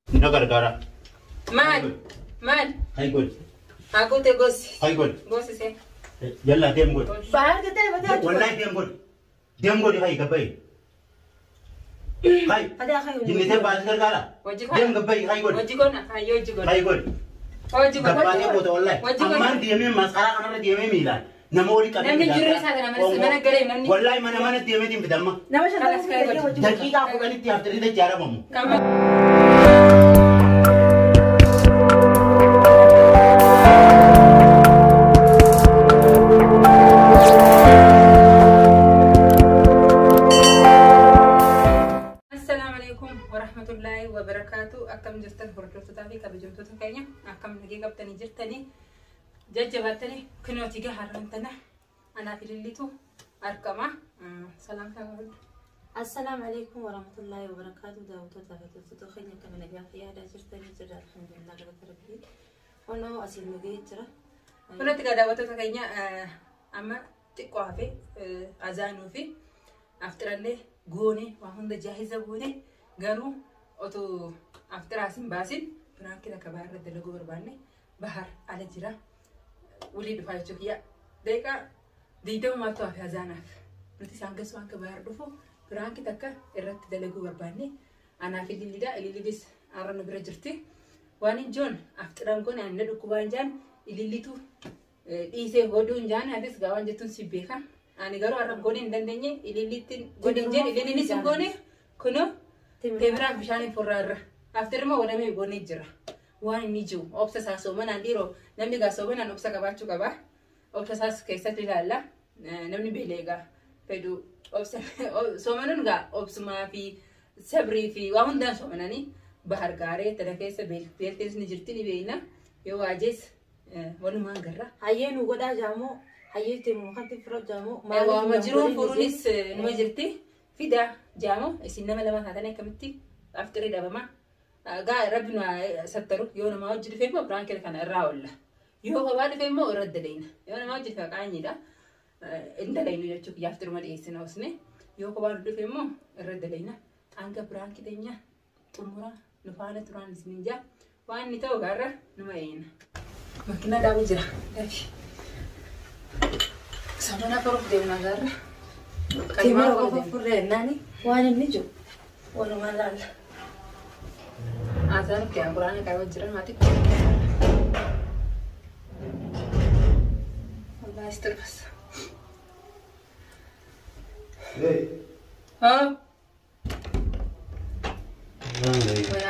Nagar gara. Man. Hai good. Aku te gos. Hai good. Gos se. Yalla dem good. Bahar kita betul. Wallahi dem good. Dem good hai gabai. Hai. Ada kayu. Jinni te bas gara. Dem gabai hai good. Wajikon ayo jikon. Hai good. Wajikon. Gabai ko to wallahi. Amman diame masara kana diame milan. Namori kana. Namni jurre sa kana mana gare namni. Wallahi mana diame tim bidamma. Nama siya. Dakika ko ganit after ida jara mamu. warahmatullahi wabarakatuh. Akkam jirtan hordoftoota fi kabajamtoota keenya akkam nagee qabtanii jirtanii jajjabaatanii kunooti gaharrantana anaaf ilillitu argama. Salaam ta'uu. Assalamualaikum warahmatullahi wabarakatuh. Daawwattoota fi hordoftoota keenya akkam nagaa fayyadaa jirtanii jira alhamdulillah rabbil alamin. Ono asin nagee jira. Kunooti daawwattoota keenya amma xiqqoo fi azaanuu fi aftirallee goone waa hunda jaahiza goone garuu oto aftirasin basin branki da kabar da lagu barbanne bahar ala jira wuli dufa chukiya deka diido ma to afi azanaf nuti sangas wan ka bahar dufo branki takka irrat da lagu barbanne ana fi dilida ililidis arana bira jirti wani jon aftiran gon an nadu kubanjan ililitu ise hodun jan adis gawan jetun sibeka ani garu arab gonin dandenye ililitin godinje ililinis gone kuno Tebra bishani forrarra. After ma wala me gone jira. Wan ni ju. Obsa sa so mana diro. Namni ga so mana obsa ka bachu ka ba. Obsa sa kaisa tilalla. Namni belega. Pedu obsa so mana nga obsa ma fi sabri fi wa hundan so mana ni bahar gare tada kaisa bel. Beltes ni jirti ni beina. Yo ajes wanu mangarra. Hayenu goda jamo. Hayete mu khati fro jamo. Ma majrun furunis no jirti. Fida jamo isinama lama hatane kamti aftiri dabama ga rabbina sattaru yona ma wajid femo brankel kana rawalla yo ko wadi femo raddaleina yona ma wajid fa qaanida indaleina yachuk yaftir ma deesina usne yo ko wadi femo raddaleina anga brankidenya tumura nufana turan isninja wani taw garra numayina makina dabu jira samana paruk deuna garra Timur apa furre nani? Wani nijo. Wala malal. Azan kaya Quran kaya wajiran mati. Allah istighfar. Hey. Ha?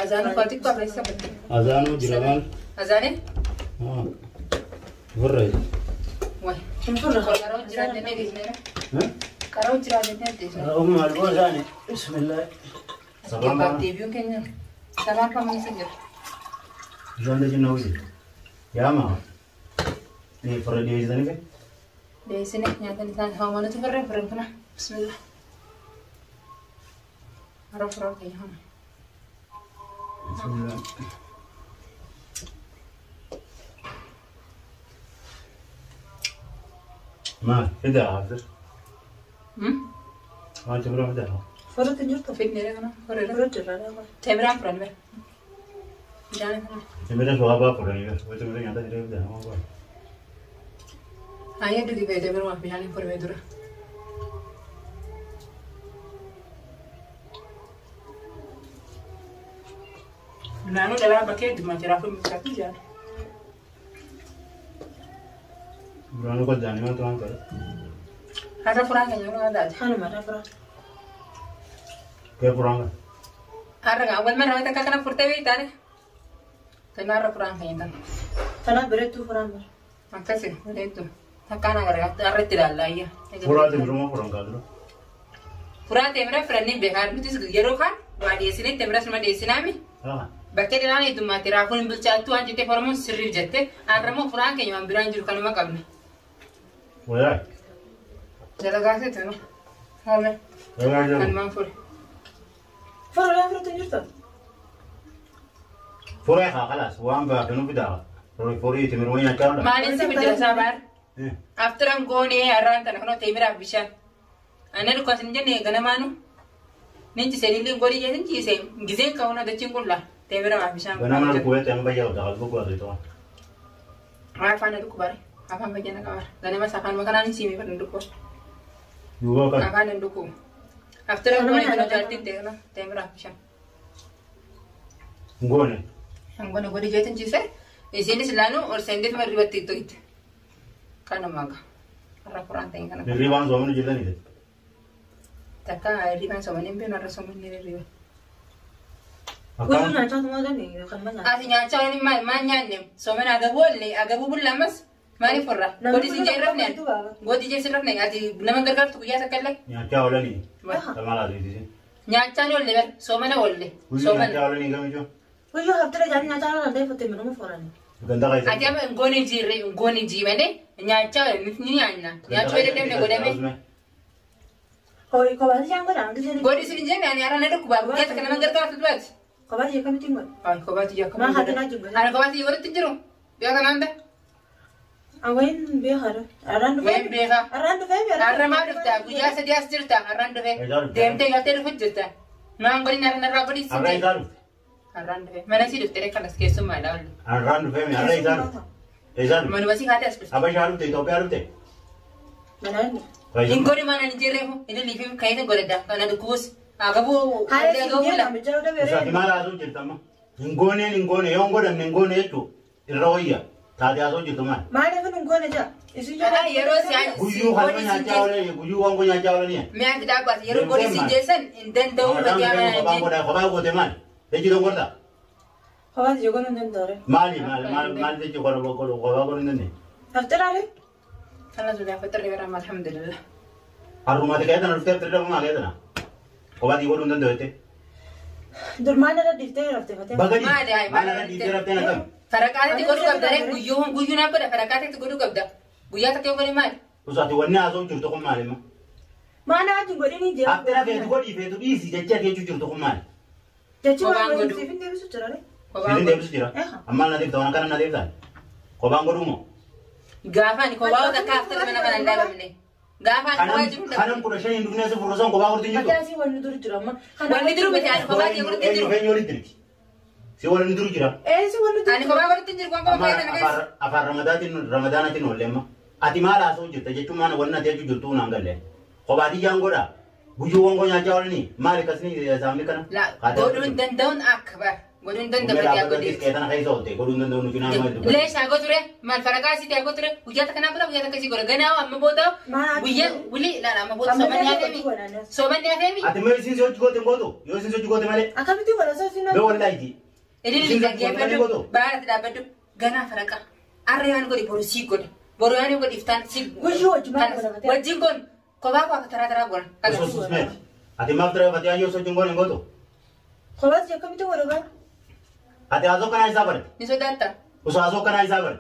Azan fatik pa presa betul. Azanu jiraman. Azane? Furre. Wah, furre kalau jiran dene disini. Karo jiran dene disini. Alwa zani. Bismillah. Salam pak TV kenya. Salam pak messenger. Janda jinna uji. Ya ma. Ni furre dia izani ke? Di sini nyata di sana hawa mana tu furre kena. Bismillah. Araf kaya hana. Bismillah. ما إذا هذا ما تبرم ده Furre tunjuk Fik nere kana. Furre jira da. Tebram pran be. Jane kana. تبرم شو هذا فرني بس وتبرم يانتا جريب ده ما هو Ayah tu di beda berumah pihak for bedura. Nanu dalam pakai di macam apa mesti jalan. Berani kau jalan mana tuan kau? Ada kurang kan orang ada. Hanu mara furre. Kau kurang kan? Ada nggak? Awal mana kita kena furte itu ada. Karena ada kurang kan itu. Kana beretu furre. Makasih, ada itu. Takkan agar ada tidak lah ya. Kurang tu berumah kurang kau tu. Kurang temera freni behar itu segera kan? Dua di sini temera sama di sini kami. Bakal dia itu mati rakun bercatu anjir te formun sirri jette. Agramu kurang kayaknya ambilan juru kan makam. Boleh. Jalan kasih tu, no. Hame. Kan mampu. Furre tunjuk tu. Furre kalas. Wang bah kenu bida. Furre itu meruanya cara. Mana sih bida sabar? After I'm going around tanah kono temera bisa. Ane luka senja nih gana manu. Ninci seri ling gori jadi ninci sem. Gizen kau na dacing kulla. Temera ma bishaan. Ganama na kuwete ang bayaw da kalbo ko dito. Afaan na duku bare. Afaan bayan na kabar. Ganama sa kan makanan simi pa nduko. Yuwa ka. Afaan nduko. After a morning no jartin te na temera bishaan. Ngone. Ang gona godi jetin chise. Isini silano or sende fa ribati to it. Kana maga. Arra kurang teng kana. Niriwan zo mun jilani de. Taka riban so manin be na raso mun ni riban. Kuyu na cha tuma dani kan mana. Ati nya cha ni ma nyannem. So men aga bolle aga bubul lamas. Mari forra. Godi sin jay rafne. Godi jay sin rafne ati naman gargar tu ya sakalle. Nya cha wala ni. Tamala di di. Nya cha ni olle ber. So men olle. So Nya men. cha wala ni gami jo. Kuyu haftere jani na cha na dai fote meno forani. Ganda kai. Ati am ngoni ji mene. Nya cha ni anna. Nya cha de dem ne godame. Hoi ko ba jang gora ngi sini. Godi sin jeng ani ara ne de kuba. Ya ta naman gargar tu bat. Ko ba je kami tinggal. Ay ko bat ya ko. Ma hada na junga. Ana ko bat yo re tinjiro. Ya kan anda. Awain be har. Aran Wen be ga. Aran fe be. Arra ma dufta. Guja sa dia sirta. Arran de. Dem te ya te fujjata. Ma ngori na rabadi sin. Arra idaru. Arran de. Mana si duftere kalas ke summa da. Arra du femi arra idaru. Idaru. Manu basi khate aspes. Aba sharu te to pe aru te. Mana ni. Ingori mana ni jere ho. Ini lifim kaita goreda. Kana du kus. Agabu. Hai Ade si agabu je la. na me jaw da Sa bere. timala azu jirtama. Ngone yongo da ngone eto. Irroya. Ta da azu jirtama. Ma ne fun ngone ja. Isu ja. Ah yero si an. Guyu halma nya cha wala ni guyu wango nya cha wala ni. Me ak da bas yero gori si jesan inden do ba dia mana Ba ni. ko da ko ba ko de man. De ji don gorda. Ko ba je gono den dore. Mali de ji ko ko ba ko ni. Haftere ale. Kana sudah fatar ribara alhamdulillah. Aruma de kayta na ufter tere ma kayta na. Ko ba di ko dun de te. Dur mana da difte rafte fate. Bagadi. Ma de ay Mana di tere te na kam. Farakate ti godu kabda re guyu na ko da farakate ti godu kabda. Guya ta ke gori mal. Usati wanne azu jirto ko mali ma. Mana ajin godi ni je. After ke ko di fe to isi je ke jirto ko mali. Je ci Ko ba wa ngodu. si fin de bisu turare. Ko ba Filin de bisu jira. Amma na de to na kana na de ta. Ko ba ngodu mo. gafa ni ko ba ta ka ta mana kana da bamne. Gafa ni ko wajib da. Kanam ko shani duniya se furosan ko ba ko dinjo. Ata si wani duru jira ma. Wani duru be ta ko ba ti godu tinjiru. Fe nyori dirki. Si wala nduru jira. Si wani duru. Ani ko ba godu tinjiru ko ko ka na Afar Ramadatin olema. Ati mala so jirta je tuma na wanna te jirtu na ngale. Ko ba di jangoda. Buju wongo nya jawlni mali kasni ya zamni kana. La godun dan down akbar. Godun dan da ba ya godin. Ketan kai sote godun dan donu kina ma. Le sha godure mal faraka si te godure uja ta kana bula uja ta kasi gore gana amma bodo. Uja uli la amma bodo so man ya femi. So man ya femi. Ati me sin so jigote ngodo. Yo sin so jigote male. Akamiti wala so sino. Be wallahi ji. Ini liga ge pedu. Ba ta bedu gana faraka. Arre han godi boru si god. Boru han godi iftan si. Guju wajuma wajin gon ko ba ko tara gon. So susmet. Ati maftra ba ya yo so jingone ngodo. Ko ba je kamiti wala ba. Ati azo kana isabar. Ni so datta. Uso azo kana isabar.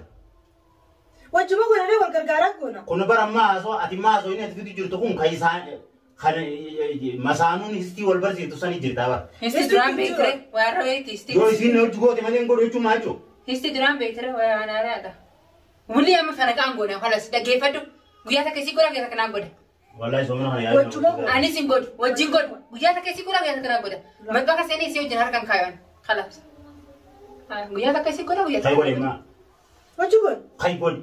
Wajuma ko ne wal gargara ko na. Kono bara ma azo ati ma azo ine tidi jirto kun kai sa khane masanun histi wal bar jirto sani jirta ba. Histi duran bekre wa rawe histi. Yo sin no jigote male ngodo chu macho. Histi duran bekre wa ana rada. Wuli amma faraka ngona khalas da gefatu. Guya ta kasi kura ga kana gode. Wallahi so mana ya. Ani sin god wajin god. Guya ta kasi kura ga kana gode. Madba ka sene siyo jinar kan kayon. Khalas. Guya ta kasi kura guya ta. Kai wale ma. Wajuma. Kai gol.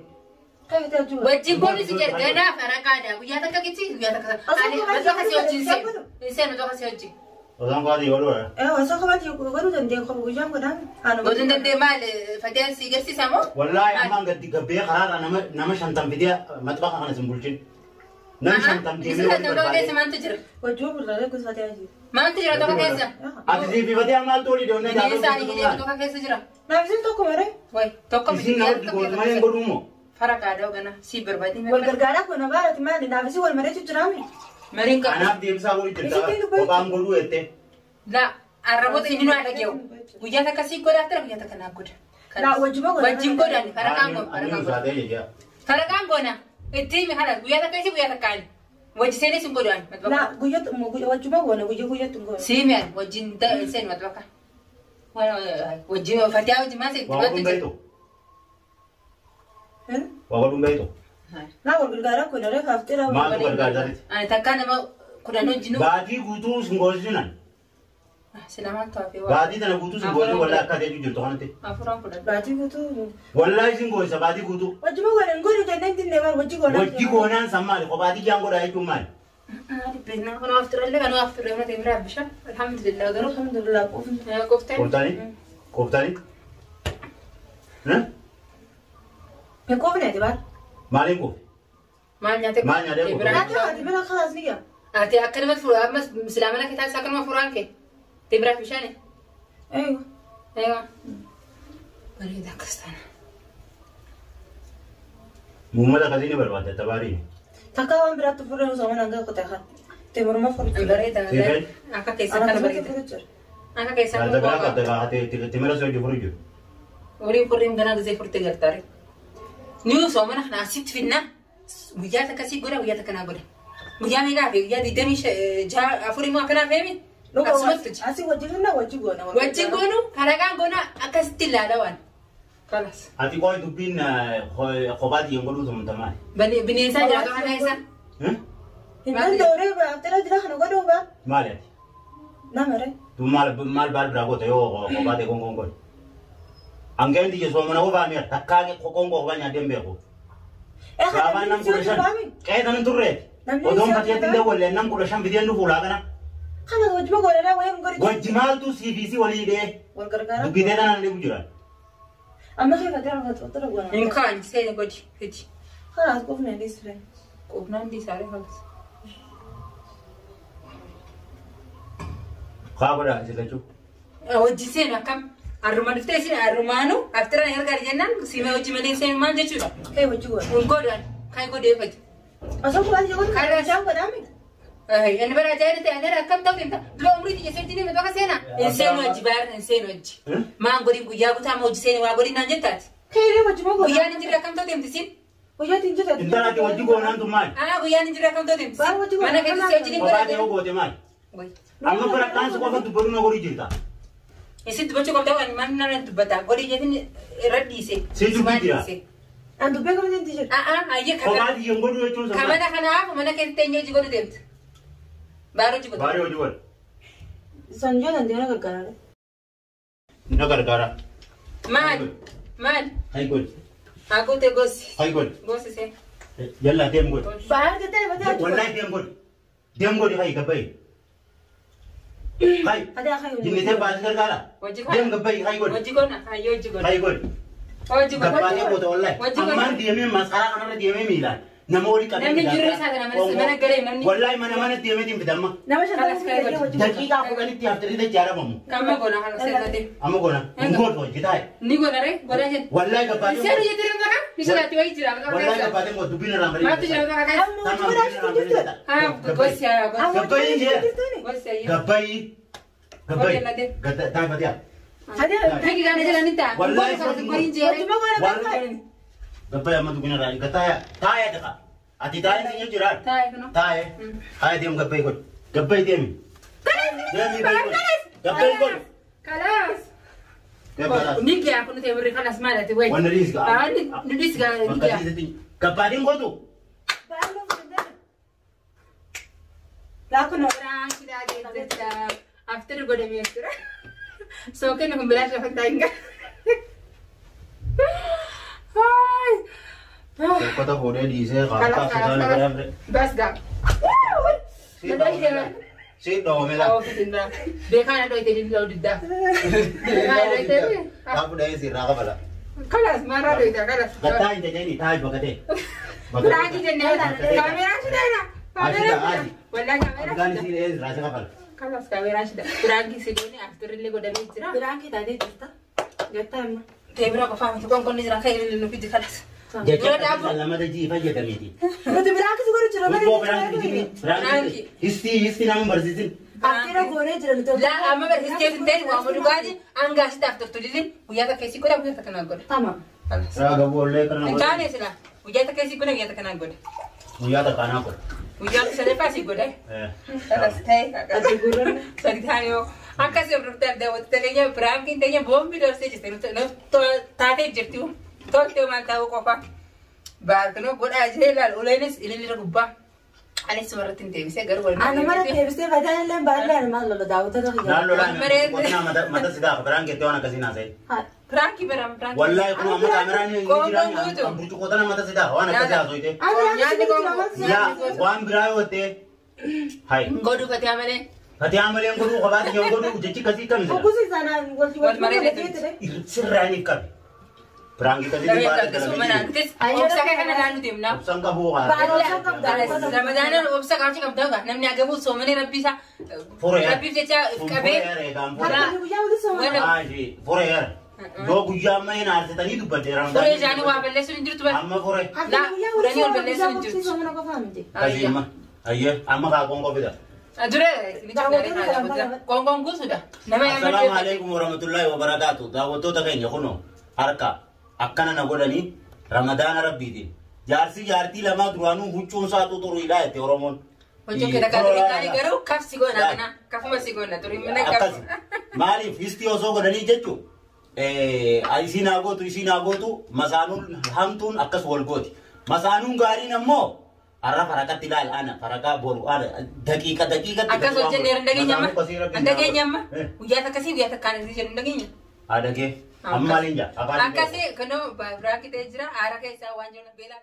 Kai ta ju. Wajin god si jar gana faraka da guya ta kaki guya ta kasa. Ani madba ka siyo jin se. Sen madba ka siyo jin. Ozan ko adi walo. Wasa ko ba ti ko garu dan de ko gujam ko dan. Godun dan de mal fatian si gersi samo. Wallahi amma ngadi gabe kharara nama shantam bidia matbaqa kana simbulchin. Nam shantam Ni dimi sa wal ta bar. do man tijir. Wajuma la ko sa ta ji. Man tijir to ka kesa. Ati di bidia mal tori do ne da. Ni sa ni ni to ka kesa jira. Na bisin to ko mare. Wai to ka Isin na jigote male ngodo mo. faraka do gana si berbadi me. Wal gargara ko na bara ti mali na bisi wal mare tu jurami. Marin ka. Anap di bisa ko jirta. Ko ba ngodo ete. La arabot ini no ada jauh. Uja ta kasi ko da tara uja ta kana kuda. Na wajuma ko. Wajin ko dan faraka ngo Ani faraka ngo. sa de ya. Faraka ngo na. Eti mi hala uja ta kasi uja ta kan. Wajin sene sin ko dan. Na guyot mo wajuma ko na guyot ngo. Si men wajin ta sen matwaka. Wala wajin fatia wajin masih Wa ko dum beto. Wa ko dum beto. Na wal gargara ko na re haftira. Ma ko gargara. Ani takana ma kuda no jinu. Baji gutu ngoljinan. Silaman tafi wa. Baadii tana guutuu si goone walla akka ta'e jirtu kanatti. Afuran fudha. Baatii guutuu. Wallahi sin goonsa baadii guutuu. Wajjuma godhan godhu jennaan dinne maal wajji godhan. Wajji goonaan sammaali kophaati jaan godhaa jechuun maali? Dhibbeenna kan afturallee kan afturee mana teemira bishaan. Alhamdulillah garuu. Alhamdulillah Qoftaan. Koftani? Hin qofne ati baal. Maaliin qofi? Maal nyaatee? Maal nyaatee qofa? Nyaata ati mana khalaas ni yaa. Ati akkanumatti fuudhaa ammas islaamana kitaaba isaa akkanuma furaan kee. Teemira bishaan. Eeyyuu. Eeyyuu. Bareeda akkas taana. Muummata akkasii ni barbaadda tabaarii. Takka waan biraatti furree osoo mana hanga kutee haa. Teemuruma furuu. Bareeda. Akka keessa kana bareeda. Akka keessa Ada berapa ada timera sudah diburu juga. Uri purim gana geze furte gartare. Niu so mana na sit finna. Guyya ta kasi gora guyya ta kana gora. Guyya mi ga guyya di demi ja afuri mo kana femi. Asi wajji finna wajji gona. Wajji gonu karagan gona akasti lalawan. Kalas. Ati kau itu bin khobati yang baru sama teman. Binesa jara kana isa. Hindan dore ba tera jira khana godo ba. Malet. Namare. Tu mal bal berapa tu yo khobati kongkong. Anggen di Yesus mana ubah ni takkan kongkong banyak dia bego. Kawan nam kurashan. Kayak tanam turre. Odom pakai tidak boleh nam kurashan bidian tu pulang kan. Kana wajjuma godana wayam gori. Wajjimal tu CBC wali deh. Wal gargara. Bidian tanam dia bujuran. Amma kai kadar ga totra gona. Inkan sai godi fiti. Khalas qofne disre. Qofnan di sare khalas. Khabara sila cu. Wajji sai na kam. Arruman dufte sin arrumanu aftara yar gari jannan sima wajji malen sai man jechu da. Kai wajji gona. Godan kai gode fati. Aso ko wajji gona. Kai jam gona mi. Ay, ana bara jayre te ana kam taw tinta. Lo umri ti sentini me baka sena. Enseno wajji bar enseno wajji. Ma ngori guya buta ma wajji sene wa gori nan jettat. Kai re wajji gona. Guya ni jira kam taw tinta sin. Guya tin jira. Intara ti wajji gona tu mal. Ah, guya ni jira kam taw tinta. Mana kai sai wajji ni Khobati gora. yo gote mal. Goy. Amma para kan su ko tu baru na gori jirta. Isi tu bacho kam taw an man nan tu bata. Gori jetin raddi se. Sai tu bidira. Andu be ko tin jira. Aye ka. Khobati yang baru itu sama. Kamana kana mana kai tenyo ji gori demt. Baru ji gori. Baru jual. Sanjo nan dena gargara. Na gargara. Man. Hai gol. Aku te gosi. Hai gol. Gosi se. Yalla dem gol. Bahar ke tare bata. Wallahi dem gol. Dem gol hai gabai. Hai. Ada khayu. Jinni te baas gargara. Dem gabai hai gol. Wajji gona. Ayo wajji gona. Hai gol. Wajji gona. Gabai ko to wallahi. Amman diame masara kana diame milan. Nama oli kan. Namni jirre sa kana mana gare namni. Wallahi mana diame tim bidamma. Nama shaka. Dakika ko kan ti after de jara mamu. Kama gona hala se gade. Amma gona. Ngol to jitai. Ni gona re gona jen. Wallahi gabai. Seru yetere maka. Bisa ti wai jira maka. Wallahi gabai mo dubina ramari. Matu jira maka kai. Gosi ya gosi. Gabai je. Gosi ya. Gabai. Gabai. Gata tai batia. Ada. Lagi gana jalan nita. Wallahi gorin je. Wajjuma gona kan. Gabai amma dubina rani. Gata ya taka. Ati tai ni jira. Tai kuno. Tai. Hai dem gabai gol. Gabai dem. Dem gabai gol. Kalas. Gabai. Niki aku nanti beri kalas mana tu wai. Wana risga. Ah, ni risga niki. Gabai dem gol tu. Laku no. Orang kita ada after go demi after. So kan aku belas dapat tangga. Hai. Kota hore di se kata sedang Bas gak. si do mela. Oh, kita. Dekan ada itu di laut dah. Ada itu. Aku dah si raga bala. Kalas marah itu kalas. Kata ini jadi tai bakate. Lagi jenis kamera sudah na. Kamera. Wala kamera. Bukan si rasa kapal. Kalas kamera sudah. Lagi sih ni after ini go demi cerah. Berangki tadi kita. Gata emma. Tebra ko faham tu kon ni rakai ni nufi di kalas. Jadi lama dah jiwa je kami ni. Berarti berangki segera cerah. Ibu berangki jadi berangki. Isti nama berzitin. Akhirnya gue nih cerah itu. Lah, ama berhitung sendiri. Wa mau juga aja. Angga sih after tu jadi. Uya tak kasih kurang uya tak kenal gol. Tamam. Raga boleh kerana. Kan ni sila. Uya tak kasih kurang uya tak kenal gol. Uya tak kenal gol. Uya tak sedih pasti gol deh. Kalas teh. Ada gurun. Sakit hayo. Angka sih berarti ada waktu terkenya berangkin terkenya bom video sih jadi tu tadi jadi Tol te mal tahu ko pa. Bar keno gol aja lal ulainis ini lira gubba. Anis sumarratin deebisee garuu wal Ana mana deebisee faayidaan illee baay'ee maal lola daawwattoota kiyya. Naan lolaan qotinaa mata sidaa biraan keettee waan akkasii naasee. Piraanki biraa piraanki. Wallahi kun amma kaameraan hin jiraan burcuqqoo tana mata sidaa waan akkasii haasofite. Nyaanni konkoo. Yaa waan biraa yoo ta'e. Hai. Godhu fatee amalee. Fatee amalee godhuu qabaate yoo godhuu jechi kasii kamisa. Fokusi sanaan wal maree sirraaniif qabe. Prangi tadi di bawah Nanti, obsa kayak kan ada tim na. Obsa nggak bukan. Ramadan obsa kau cakap tahu kan? Namanya agak bu, somene rapi sa. Rapi saja kabe. Forever. Do gujam main arti tadi tu pada Ramadan. Fore jani wa belle sun injur tu ba. Amma fore. Nah, kurani wa belle sun injur. Kasih mah. Ayo, amma kau kongko beda. Adure, ini cakap kongkong gue sudah. Assalamualaikum warahmatullahi wabarakatuh. Dawato takenya kuno. Harka. Akkana na godhani Ramadana rabbiiti. Jaartii lama duraanuu huccuun isaatu turu hidhaate Oromoon. Huccuu keessa kan turiidhaan garuu kafsi goona kana kafuma si goona turii mana akkas maaliif histii osoo godhanii jechuun isiin haa gootu masaanuun hamtuun akkas wal gooti. Masaanuun gaariin ammoo har'a farakatti ilaal ana farakaa boru ana daqiiqa. Akkas hojjennee dhageenya amma guyyaa takkasii guyyaa takkaan asii jedhu dhageenya. Adagee. Amma maaliin jaa? Akkasii kunoo biraa kitee jira haara keessaa waan jiru beelaa.